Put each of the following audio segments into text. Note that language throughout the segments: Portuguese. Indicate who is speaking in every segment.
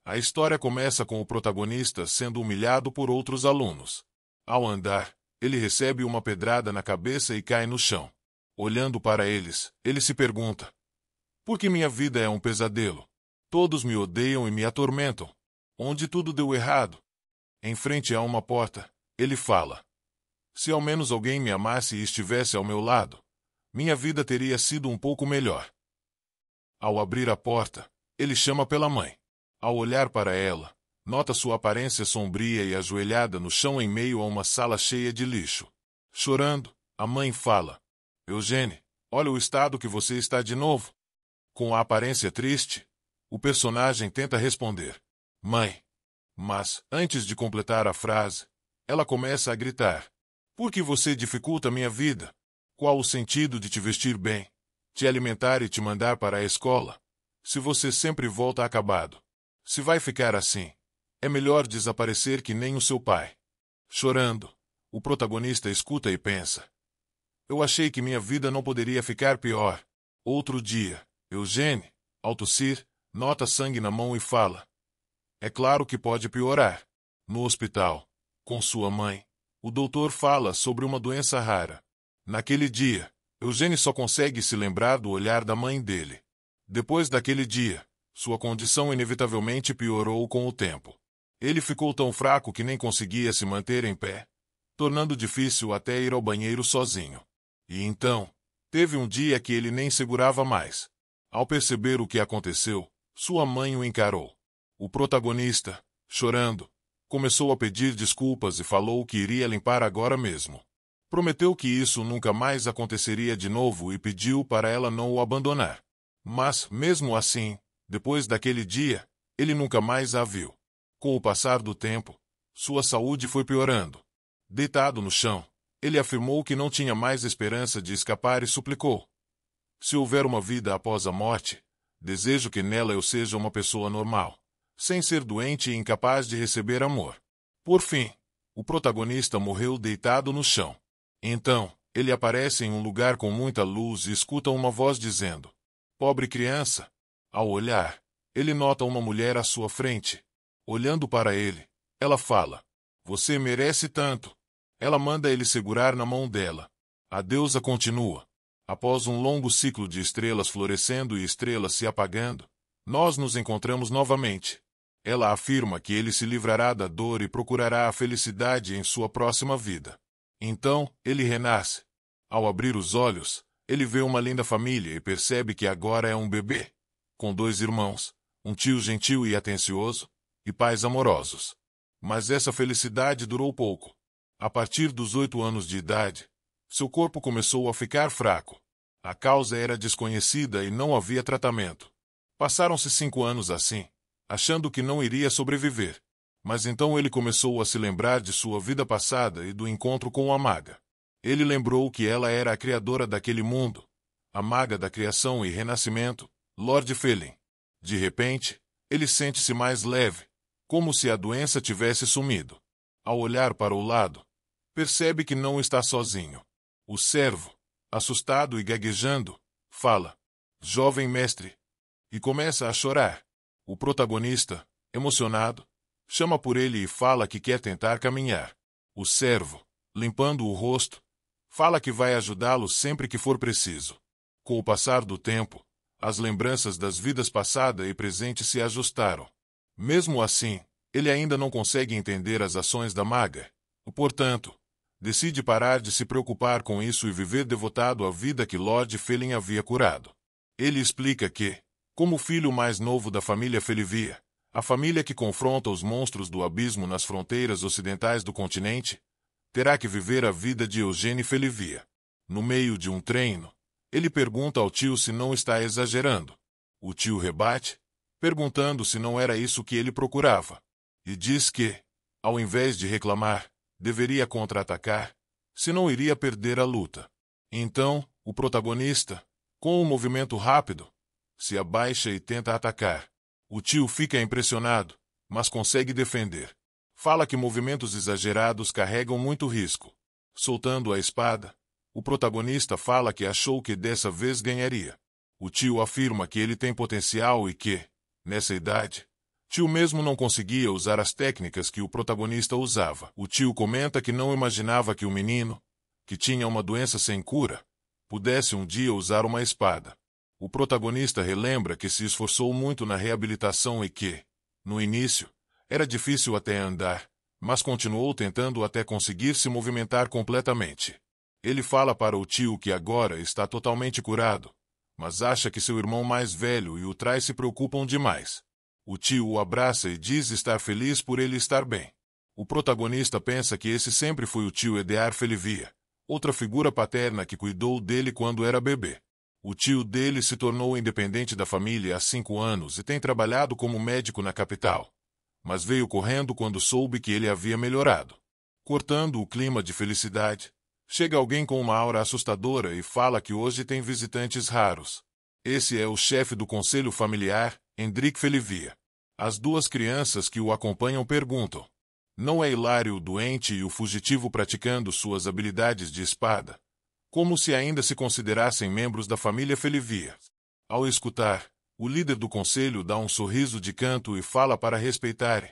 Speaker 1: A história começa com o protagonista sendo humilhado por outros alunos. Ao andar, ele recebe uma pedrada na cabeça e cai no chão. Olhando para eles, ele se pergunta: por que minha vida é um pesadelo? Todos me odeiam e me atormentam. Onde tudo deu errado? Em frente a uma porta, ele fala: se ao menos alguém me amasse e estivesse ao meu lado, minha vida teria sido um pouco melhor. Ao abrir a porta, ele chama pela mãe. Ao olhar para ela, nota sua aparência sombria e ajoelhada no chão em meio a uma sala cheia de lixo. Chorando, a mãe fala: Eugênie, olha o estado que você está de novo. Com a aparência triste, o personagem tenta responder: mãe. Mas, antes de completar a frase, ela começa a gritar: por que você dificulta minha vida? Qual o sentido de te vestir bem, te alimentar e te mandar para a escola, se você sempre volta acabado? Se vai ficar assim, é melhor desaparecer que nem o seu pai. Chorando, o protagonista escuta e pensa: eu achei que minha vida não poderia ficar pior. Outro dia, Eugênie, ao tossir, nota sangue na mão e fala: é claro que pode piorar. No hospital, com sua mãe, o doutor fala sobre uma doença rara. Naquele dia, Eugênie só consegue se lembrar do olhar da mãe dele. Depois daquele dia, sua condição inevitavelmente piorou com o tempo. Ele ficou tão fraco que nem conseguia se manter em pé, tornando difícil até ir ao banheiro sozinho. E então, teve um dia que ele nem segurava mais. Ao perceber o que aconteceu, sua mãe o encarou. O protagonista, chorando, começou a pedir desculpas e falou que iria limpar agora mesmo. Prometeu que isso nunca mais aconteceria de novo e pediu para ela não o abandonar. Mas, mesmo assim, depois daquele dia, ele nunca mais a viu. Com o passar do tempo, sua saúde foi piorando. Deitado no chão, ele afirmou que não tinha mais esperança de escapar e suplicou: se houver uma vida após a morte, desejo que nela eu seja uma pessoa normal, sem ser doente e incapaz de receber amor. Por fim, o protagonista morreu deitado no chão. Então, ele aparece em um lugar com muita luz e escuta uma voz dizendo: pobre criança. Ao olhar, ele nota uma mulher à sua frente. Olhando para ele, ela fala: você merece tanto. Ela manda ele segurar na mão dela. A deusa continua: após um longo ciclo de estrelas florescendo e estrelas se apagando, nós nos encontramos novamente. Ela afirma que ele se livrará da dor e procurará a felicidade em sua próxima vida. Então, ele renasce. Ao abrir os olhos, ele vê uma linda família e percebe que agora é um bebê, com 2 irmãos, um tio gentil e atencioso, e pais amorosos. Mas essa felicidade durou pouco. A partir dos 8 anos de idade, seu corpo começou a ficar fraco. A causa era desconhecida e não havia tratamento. Passaram-se 5 anos assim, achando que não iria sobreviver. Mas então ele começou a se lembrar de sua vida passada e do encontro com a maga. Ele lembrou que ela era a criadora daquele mundo, a maga da criação e renascimento, Lord Felin. De repente, ele sente-se mais leve, como se a doença tivesse sumido. Ao olhar para o lado, percebe que não está sozinho. O servo, assustado e gaguejando, fala: jovem mestre, e começa a chorar. O protagonista, emocionado, chama por ele e fala que quer tentar caminhar. O servo, limpando o rosto, fala que vai ajudá-lo sempre que for preciso. Com o passar do tempo, as lembranças das vidas passada e presente se ajustaram. Mesmo assim, ele ainda não consegue entender as ações da maga. Portanto, decide parar de se preocupar com isso e viver devotado à vida que Lord Felin havia curado. Ele explica que, como filho mais novo da família Felivia, a família que confronta os monstros do abismo nas fronteiras ocidentais do continente, terá que viver a vida de Eugênie Felivia. No meio de um treino, ele pergunta ao tio se não está exagerando. O tio rebate, perguntando se não era isso que ele procurava, e diz que, ao invés de reclamar, deveria contra-atacar, senão iria perder a luta. Então, o protagonista, com um movimento rápido, se abaixa e tenta atacar. O tio fica impressionado, mas consegue defender. Fala que movimentos exagerados carregam muito risco. Soltando a espada, o protagonista fala que achou que dessa vez ganharia. O tio afirma que ele tem potencial e que, nessa idade, Tio mesmo não conseguia usar as técnicas que o protagonista usava. O tio comenta que não imaginava que o menino, que tinha uma doença sem cura, pudesse um dia usar uma espada. O protagonista relembra que se esforçou muito na reabilitação e que, no início, era difícil até andar, mas continuou tentando até conseguir se movimentar completamente. Ele fala para o tio que agora está totalmente curado, mas acha que seu irmão mais velho e o trai se preocupam demais. O tio o abraça e diz estar feliz por ele estar bem. O protagonista pensa que esse sempre foi o tio Edear Felivia, outra figura paterna que cuidou dele quando era bebê. O tio dele se tornou independente da família há 5 anos e tem trabalhado como médico na capital. Mas veio correndo quando soube que ele havia melhorado. Cortando o clima de felicidade, chega alguém com uma aura assustadora e fala que hoje tem visitantes raros. Esse é o chefe do conselho familiar, Hendrik Felivia. As 2 crianças que o acompanham perguntam: não é Hilário o doente e o fugitivo praticando suas habilidades de espada? Como se ainda se considerassem membros da família Felivia. Ao escutar, o líder do conselho dá um sorriso de canto e fala para respeitarem,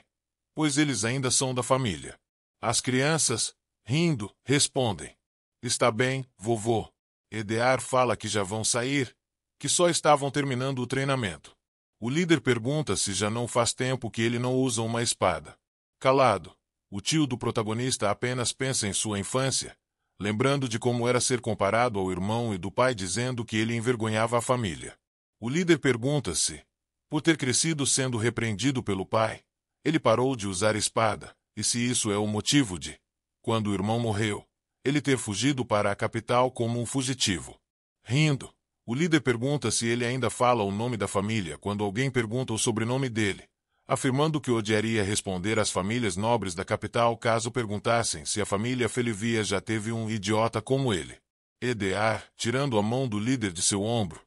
Speaker 1: pois eles ainda são da família. As crianças, rindo, respondem: está bem, vovô. Edear fala que já vão sair, que só estavam terminando o treinamento. O líder pergunta se já não faz tempo que ele não usa uma espada. Calado, o tio do protagonista apenas pensa em sua infância, lembrando de como era ser comparado ao irmão e do pai, dizendo que ele envergonhava a família. O líder pergunta se, por ter crescido sendo repreendido pelo pai, ele parou de usar espada, e se isso é o motivo de, quando o irmão morreu, ele ter fugido para a capital como um fugitivo. Rindo, o líder pergunta se ele ainda fala o nome da família quando alguém pergunta o sobrenome dele, afirmando que odiaria responder às famílias nobres da capital caso perguntassem se a família Felivia já teve um idiota como ele. Edear, tirando a mão do líder de seu ombro,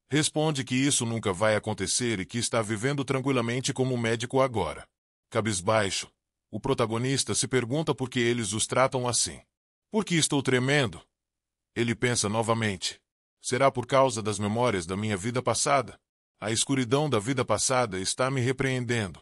Speaker 1: responde que isso nunca vai acontecer e que está vivendo tranquilamente como médico agora. Cabisbaixo, o protagonista se pergunta por que eles os tratam assim. Por que estou tremendo? Ele pensa novamente. Será por causa das memórias da minha vida passada? A escuridão da vida passada está me repreendendo.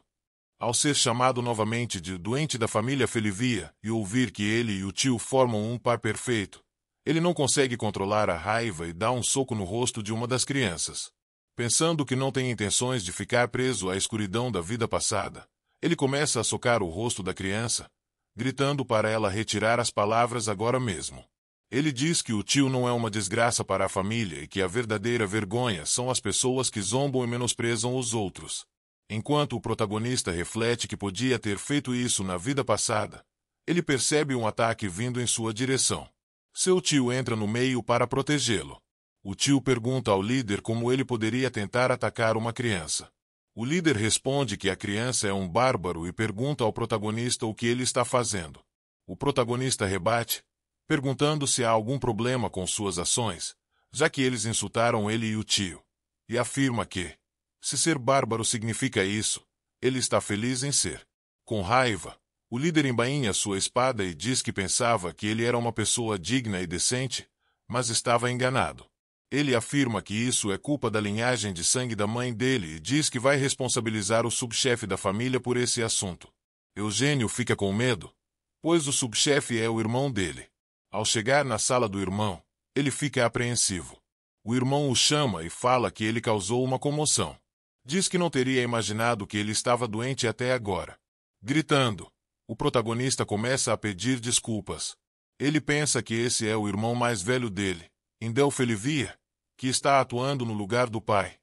Speaker 1: Ao ser chamado novamente de doente da família Felivia e ouvir que ele e o tio formam um par perfeito, ele não consegue controlar a raiva e dá um soco no rosto de uma das crianças. Pensando que não tem intenções de ficar preso à escuridão da vida passada, ele começa a socar o rosto da criança, gritando para ela retirar as palavras agora mesmo. Ele diz que o tio não é uma desgraça para a família e que a verdadeira vergonha são as pessoas que zombam e menosprezam os outros. Enquanto o protagonista reflete que podia ter feito isso na vida passada, ele percebe um ataque vindo em sua direção. Seu tio entra no meio para protegê-lo. O tio pergunta ao líder como ele poderia tentar atacar uma criança. O líder responde que a criança é um bárbaro e pergunta ao protagonista o que ele está fazendo. O protagonista rebate, perguntando se há algum problema com suas ações, já que eles insultaram ele e o tio, e afirma que, se ser bárbaro significa isso, ele está feliz em ser. Com raiva, o líder embainha sua espada e diz que pensava que ele era uma pessoa digna e decente, mas estava enganado. Ele afirma que isso é culpa da linhagem de sangue da mãe dele e diz que vai responsabilizar o subchefe da família por esse assunto. Eugênio fica com medo, pois o subchefe é o irmão dele. Ao chegar na sala do irmão, ele fica apreensivo. O irmão o chama e fala que ele causou uma comoção. Diz que não teria imaginado que ele estava doente até agora. Gritando, o protagonista começa a pedir desculpas. Ele pensa que esse é o irmão mais velho dele, Indel Felivia, que está atuando no lugar do pai,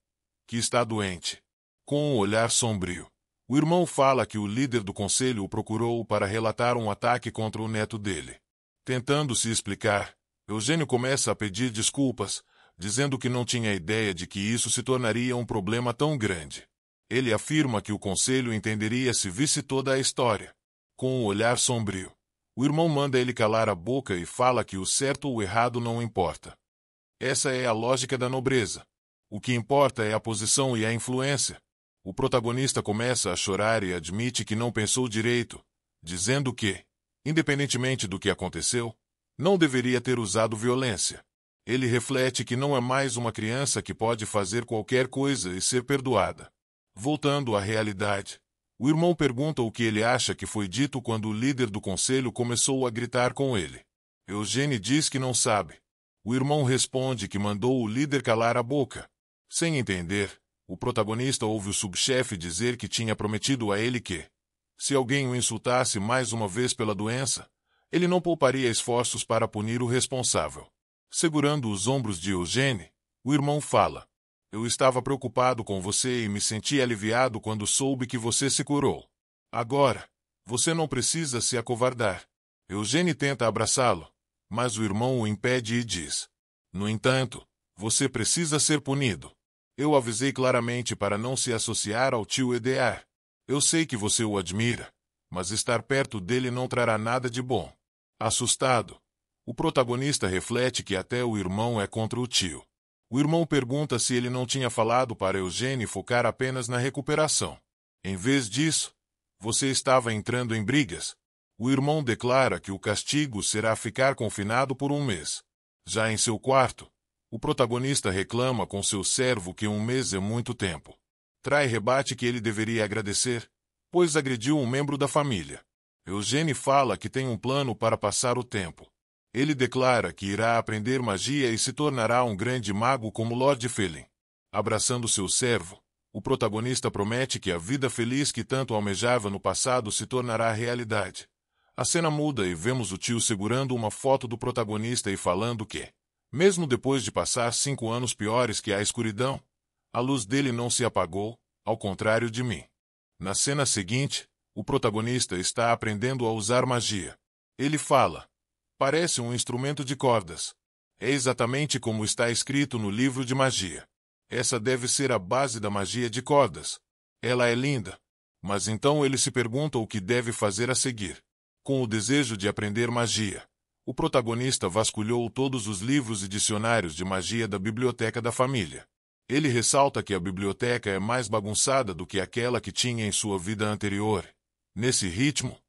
Speaker 1: que está doente. Com um olhar sombrio, o irmão fala que o líder do conselho o procurou para relatar um ataque contra o neto dele. Tentando se explicar, Eugênio começa a pedir desculpas, dizendo que não tinha ideia de que isso se tornaria um problema tão grande. Ele afirma que o conselho entenderia se visse toda a história. Com um olhar sombrio, o irmão manda ele calar a boca e fala que o certo ou o errado não importa. Essa é a lógica da nobreza. O que importa é a posição e a influência. O protagonista começa a chorar e admite que não pensou direito, dizendo que, independentemente do que aconteceu, não deveria ter usado violência. Ele reflete que não é mais uma criança que pode fazer qualquer coisa e ser perdoada. Voltando à realidade, O irmão pergunta o que ele acha que foi dito quando o líder do conselho começou a gritar com ele. Eugênio diz que não sabe. O irmão responde que mandou o líder calar a boca. Sem entender, o protagonista ouve o subchefe dizer que tinha prometido a ele que, se alguém o insultasse mais uma vez pela doença, ele não pouparia esforços para punir o responsável. Segurando os ombros de Eugênio, o irmão fala: Eu estava preocupado com você e me senti aliviado quando soube que você se curou. Agora, você não precisa se acovardar. Eugênio tenta abraçá-lo, mas o irmão o impede e diz: No entanto, você precisa ser punido. Eu avisei claramente para não se associar ao tio Edgar. Eu sei que você o admira, mas estar perto dele não trará nada de bom. Assustado, o protagonista reflete que até o irmão é contra o tio. O irmão pergunta se ele não tinha falado para Eugênio focar apenas na recuperação. Em vez disso, você estava entrando em brigas. O irmão declara que o castigo será ficar confinado por 1 mês. Já em seu quarto, o protagonista reclama com seu servo que 1 mês é muito tempo. Trai rebate que ele deveria agradecer, pois agrediu um membro da família. Eugênio fala que tem um plano para passar o tempo. Ele declara que irá aprender magia e se tornará um grande mago como Lord Felin. Abraçando seu servo, o protagonista promete que a vida feliz que tanto almejava no passado se tornará realidade. A cena muda e vemos o tio segurando uma foto do protagonista e falando que, mesmo depois de passar 5 anos piores que a escuridão, a luz dele não se apagou, ao contrário de mim. Na cena seguinte, o protagonista está aprendendo a usar magia. Ele fala: Parece um instrumento de cordas. É exatamente como está escrito no livro de magia. Essa deve ser a base da magia de cordas. Ela é linda. Mas então ele se pergunta o que deve fazer a seguir. Com o desejo de aprender magia, o protagonista vasculhou todos os livros e dicionários de magia da biblioteca da família. Ele ressalta que a biblioteca é mais bagunçada do que aquela que tinha em sua vida anterior. Nesse ritmo,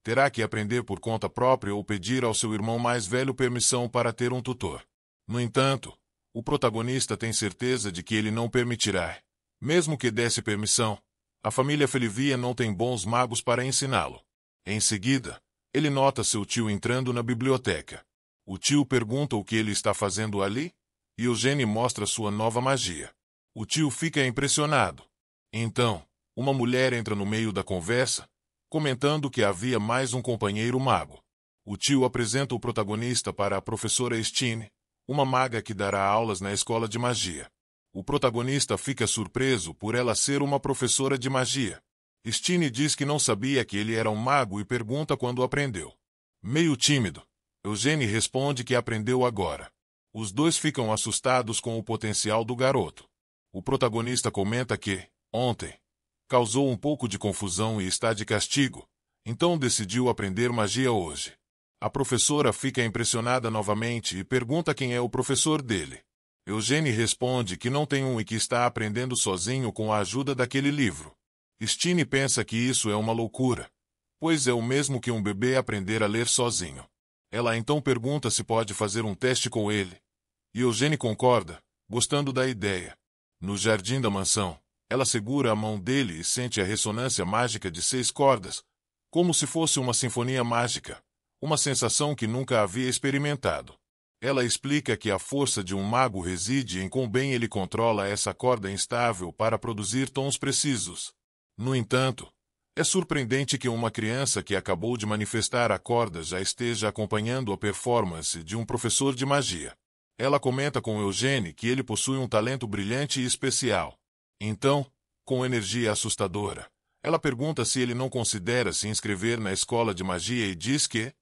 Speaker 1: terá que aprender por conta própria ou pedir ao seu irmão mais velho permissão para ter um tutor. No entanto, o protagonista tem certeza de que ele não permitirá. Mesmo que desse permissão, a família Felivia não tem bons magos para ensiná-lo. Em seguida, ele nota seu tio entrando na biblioteca. O tio pergunta o que ele está fazendo ali, e Eugênio mostra sua nova magia. O tio fica impressionado. Então, uma mulher entra no meio da conversa, comentando que havia mais um companheiro mago. O tio apresenta o protagonista para a professora Stine, uma maga que dará aulas na escola de magia. O protagonista fica surpreso por ela ser uma professora de magia. Stine diz que não sabia que ele era um mago e pergunta quando aprendeu. Meio tímido, Eugênio responde que aprendeu agora. Os dois ficam assustados com o potencial do garoto. O protagonista comenta que, ontem, causou um pouco de confusão e está de castigo, então decidiu aprender magia hoje. A professora fica impressionada novamente e pergunta quem é o professor dele. Eugênio responde que não tem um e que está aprendendo sozinho com a ajuda daquele livro. Stine pensa que isso é uma loucura, pois é o mesmo que um bebê aprender a ler sozinho. Ela então pergunta se pode fazer um teste com ele. E Eugênio concorda, gostando da ideia. No jardim da mansão, ela segura a mão dele e sente a ressonância mágica de 6 cordas, como se fosse uma sinfonia mágica, uma sensação que nunca havia experimentado. Ela explica que a força de um mago reside em quão bem ele controla essa corda instável para produzir tons precisos. No entanto, é surpreendente que uma criança que acabou de manifestar a corda já esteja acompanhando a performance de um professor de magia. Ela comenta com Eugênio que ele possui um talento brilhante e especial. Então, com energia assustadora, ela pergunta se ele não considera se inscrever na escola de magia e diz que,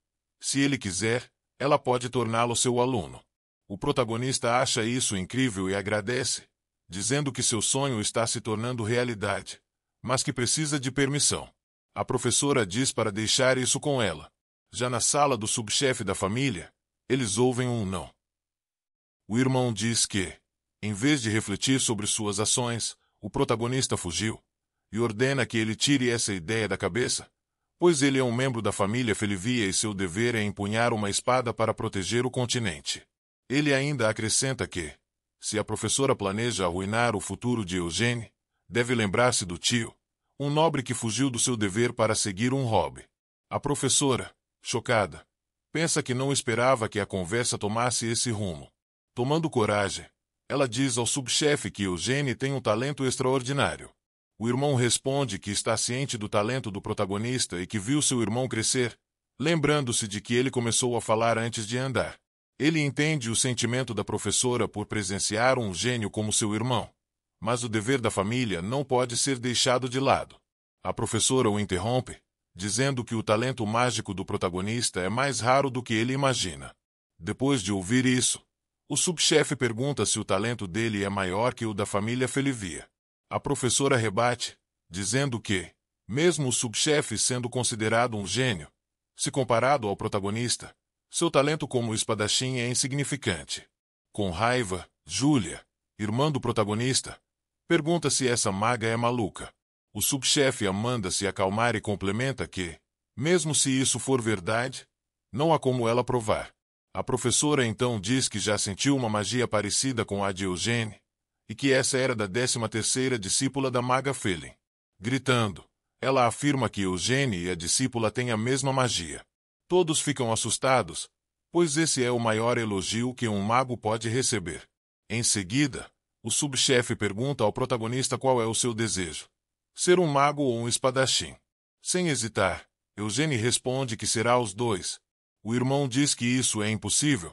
Speaker 1: se ele quiser, ela pode torná-lo seu aluno. O protagonista acha isso incrível e agradece, dizendo que seu sonho está se tornando realidade, mas que precisa de permissão. A professora diz para deixar isso com ela. Já na sala do subchefe da família, eles ouvem um não. O irmão diz que, em vez de refletir sobre suas ações, o protagonista fugiu, e ordena que ele tire essa ideia da cabeça, pois ele é um membro da família Felivia e seu dever é empunhar uma espada para proteger o continente. Ele ainda acrescenta que, se a professora planeja arruinar o futuro de Eugênio, deve lembrar-se do tio, Um nobre que fugiu do seu dever para seguir um hobby. A professora, chocada, pensa que não esperava que a conversa tomasse esse rumo. Tomando coragem, ela diz ao subchefe que Eugênio tem um talento extraordinário. O irmão responde que está ciente do talento do protagonista e que viu seu irmão crescer, lembrando-se de que ele começou a falar antes de andar. Ele entende o sentimento da professora por presenciar um gênio como seu irmão, mas o dever da família não pode ser deixado de lado. A professora o interrompe, dizendo que o talento mágico do protagonista é mais raro do que ele imagina. Depois de ouvir isso, o subchefe pergunta se o talento dele é maior que o da família Felivia. A professora rebate, dizendo que, mesmo o subchefe sendo considerado um gênio, se comparado ao protagonista, seu talento como espadachim é insignificante. Com raiva, Júlia, irmã do protagonista, pergunta se essa maga é maluca. O subchefe a manda se acalmar e complementa que, mesmo se isso for verdade, não há como ela provar. A professora então diz que já sentiu uma magia parecida com a de Eugênio, e que essa era da 13ª discípula da maga Felin. Gritando, ela afirma que Eugênio e a discípula têm a mesma magia. Todos ficam assustados, pois esse é o maior elogio que um mago pode receber. Em seguida, o subchefe pergunta ao protagonista qual é o seu desejo: ser um mago ou um espadachim. Sem hesitar, Eugênio responde que será os dois. O irmão diz que isso é impossível,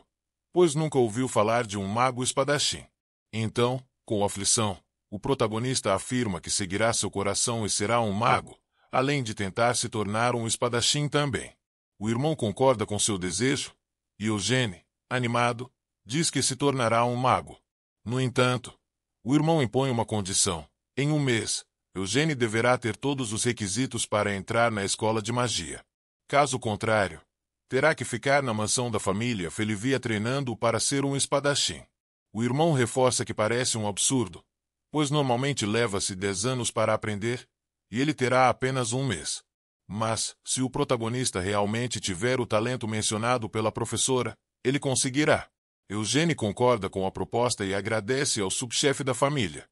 Speaker 1: pois nunca ouviu falar de um mago espadachim. Então, com aflição, o protagonista afirma que seguirá seu coração e será um mago, além de tentar se tornar um espadachim também. O irmão concorda com seu desejo, e Eugênio, animado, diz que se tornará um mago. No entanto, o irmão impõe uma condição: em um mês, Eugênio deverá ter todos os requisitos para entrar na escola de magia. Caso contrário, terá que ficar na mansão da família Felivia treinando para ser um espadachim. O irmão reforça que parece um absurdo, pois normalmente leva-se 10 anos para aprender, e ele terá apenas um mês. Mas, se o protagonista realmente tiver o talento mencionado pela professora, ele conseguirá. Eugênio concorda com a proposta e agradece ao subchefe da família.